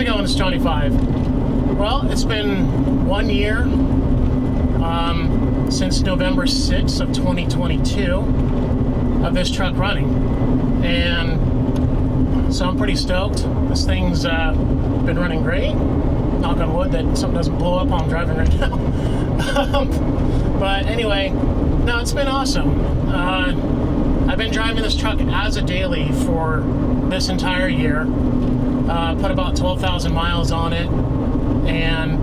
it going? It's Johnny 5. Well, it's been 1 year since November 6th of 2022 of this truck running. And so I'm pretty stoked. This thing's been running great. Knock on wood that something doesn't blow up while I'm driving right now. But anyway, no, it's been awesome. I've been driving this truck as a daily for this entire year. Put about 12,000 miles on it, and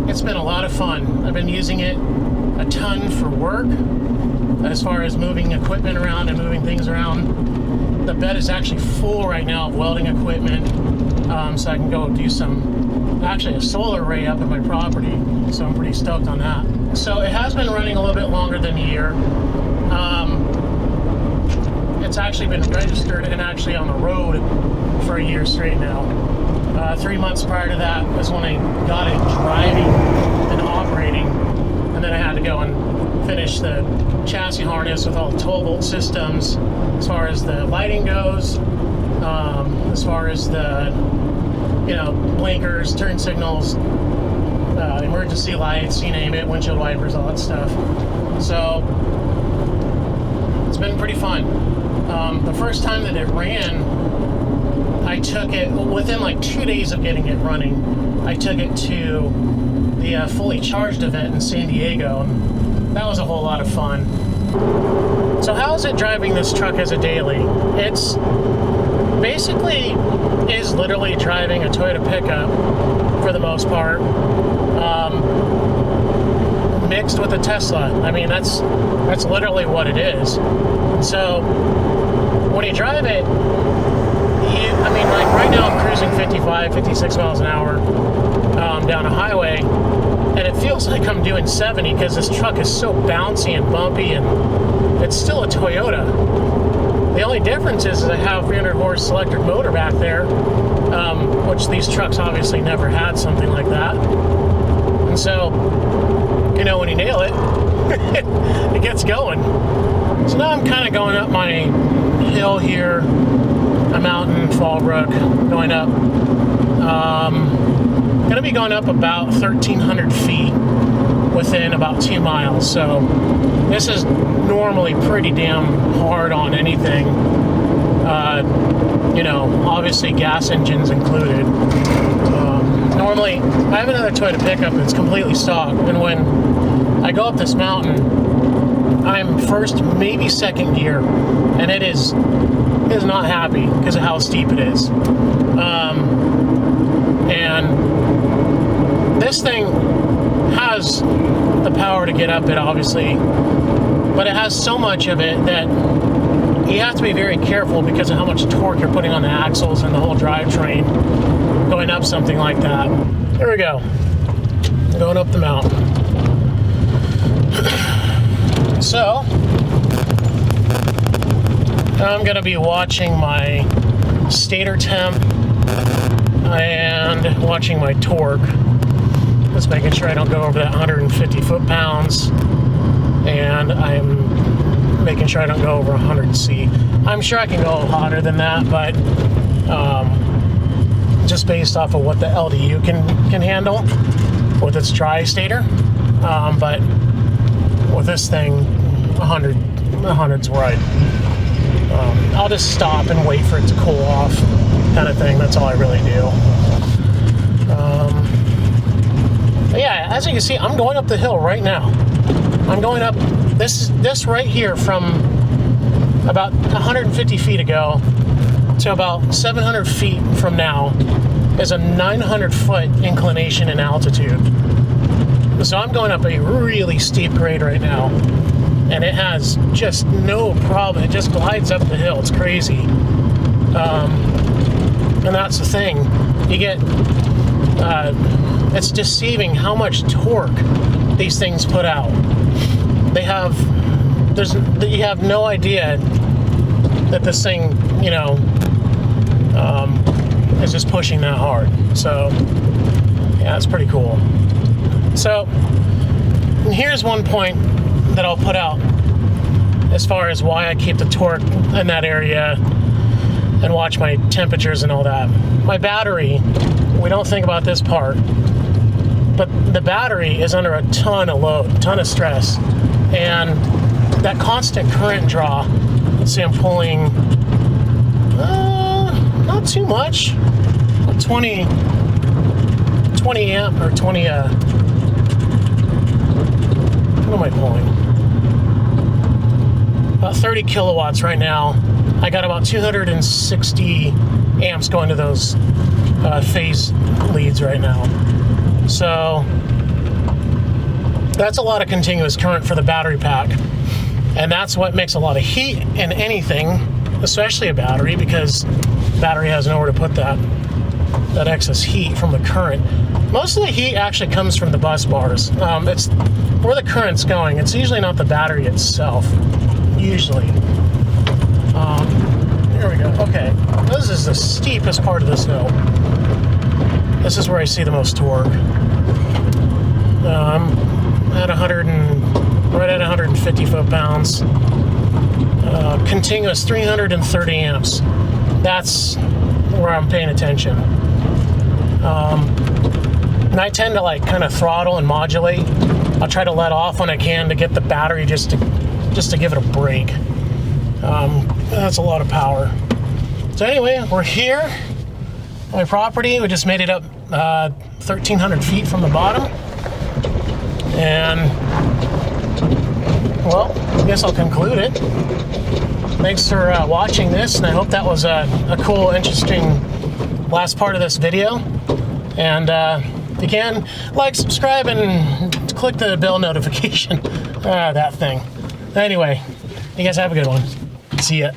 it's been a lot of fun. I've been using it a ton for work, as far as moving equipment around and moving things around. The bed is actually full right now of welding equipment, so I can go do actually a solar array up at my property, so I'm pretty stoked on that. So it has been running a little bit longer than a year. It's actually been registered and actually on the road for a year straight now. 3 months prior to that was when I got it driving and operating, and then I had to go and finish the chassis harness with all the 12-volt systems as far as the lighting goes, as far as the blinkers, turn signals, emergency lights, you name it, windshield wipers, all that stuff. So it's been pretty fun. The first time that it ran, I took it, within like 2 days of getting it running, I took it to the fully charged event in San Diego, and that was a whole lot of fun. So how is it driving this truck as a daily? It's basically is literally driving a Toyota pickup for the most part, mixed with a Tesla. I mean, that's literally what it is. So when you drive it, like right now I'm cruising 55, 56 miles an hour down a highway, and it feels like I'm doing 70 because this truck is so bouncy and bumpy, and it's still a Toyota. The only difference is I have 300 horse electric motor back there, which these trucks obviously never had something like that. And so, when you nail it, it gets going. So now I'm kind of going up my hill here, a mountain, Fallbrook, going up. Going to be going up about 1,300 feet within about 2 miles. So this is normally pretty damn hard on anything. Obviously gas engines included. Normally, I have another Toyota pickup that's completely stock, and when I go up this mountain, I'm first, maybe second gear, and it is not happy because of how steep it is. And this thing has the power to get up it, obviously, but it has so much of it that you have to be very careful because of how much torque you're putting on the axles and the whole drivetrain going up something like that. Here we go. Going up the mountain. So, I'm going to be watching my stator temp and watching my torque. Just making sure I don't go over that 150 foot-pounds, and I'm making sure I don't go over 100 C. I'm sure I can go a little hotter than that, but just based off of what the LDU can handle with its dry stator. But with this thing, 100's right. I'll just stop and wait for it to cool off, kind of thing. That's all I really do. Yeah, as you can see, I'm going up the hill right now. I'm going up this right here from about 150 feet ago to about 700 feet from now is a 900 foot inclination in altitude. So I'm going up a really steep grade right now, and it has just no problem. It just glides up the hill. It's crazy. And that's the thing. You get, it's deceiving how much torque these things put out. You have no idea that this thing, is just pushing that hard. So, yeah, it's pretty cool. So, here's one point that I'll put out as far as why I keep the torque in that area and watch my temperatures and all that. My battery, we don't think about this part, but the battery is under a ton of load, ton of stress, and that constant current draw. Let's see, I'm pulling not too much, 20 amp or 20 what am I pulling? About 30 kilowatts right now. I got about 260 amps going to those phase leads right now. So that's a lot of continuous current for the battery pack. And that's what makes a lot of heat in anything, especially a battery, because the battery has nowhere to put that excess heat from the current. Most of the heat actually comes from the bus bars. It's where the current's going. It's usually not the battery itself. Usually. Here we go. Okay, this is the steepest part of this hill. This is where I see the most torque. I'm at right at 150 foot-pounds. Continuous 330 amps. That's where I'm paying attention. And I tend to like kind of throttle and modulate. I'll try to let off when I can to get the battery just to give it a break. That's a lot of power. So anyway, we're here on my property. We just made it up 1,300 feet from the bottom. And, well, I guess I'll conclude it. Thanks for watching this, and I hope that was a cool, interesting last part of this video. And if you can, like, subscribe, and click the bell notification. That thing. Anyway, you guys have a good one. See ya.